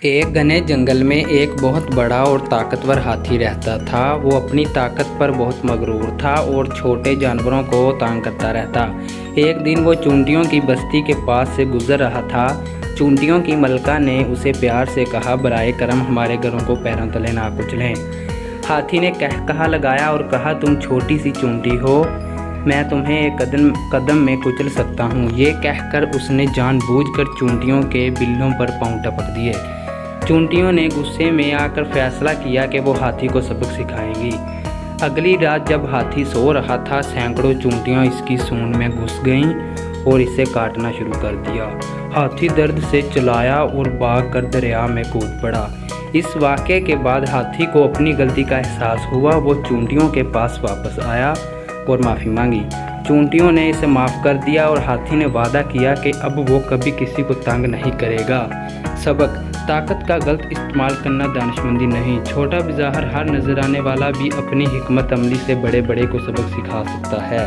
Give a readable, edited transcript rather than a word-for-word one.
ایک گھنے جنگل میں ایک بہت بڑا اور طاقتور ہاتھی رہتا تھا۔ وہ اپنی طاقت پر بہت مغرور تھا اور چھوٹے جانوروں کو تانگ کرتا رہتا۔ ایک دن وہ چونٹیوں کی بستی کے پاس سے گزر رہا تھا۔ چونٹیوں کی ملکہ نے اسے پیار سے کہا، برائے کرم ہمارے گھروں کو پیروں تلے نہ کچلیں۔ ہاتھی نے قہقہہ لگایا اور کہا، تم چھوٹی سی چونٹی ہو، میں تمہیں ایک قدم میں کچل سکتا ہوں۔ یہ کہہ کر اس نے جان بوجھ کر چونٹیوں کے بلوں پر پاؤں ٹپک دیے۔ چونٹیوں نے غصے میں آ کر فیصلہ کیا کہ وہ ہاتھی کو سبق سکھائیں گی۔ اگلی رات جب ہاتھی سو رہا تھا، سینکڑوں چونٹیاں اس کی سونڈ میں گھس گئیں اور اسے کاٹنا شروع کر دیا۔ ہاتھی درد سے چلایا اور بھاگ کر دریا میں کود پڑا۔ اس واقعے کے بعد ہاتھی کو اپنی غلطی کا احساس ہوا۔ وہ چونٹیوں کے پاس واپس آیا اور معافی مانگی۔ چونٹیوں نے اسے معاف کر دیا اور ہاتھی نے وعدہ کیا کہ اب وہ کبھی کسی کو تنگ نہیں کرے گا۔ سبق: طاقت کا غلط استعمال کرنا دانش مندی نہیں۔ چھوٹا بظاہر ہار نظر آنے والا بھی اپنی حکمت عملی سے بڑے کو سبق سکھا سکتا ہے۔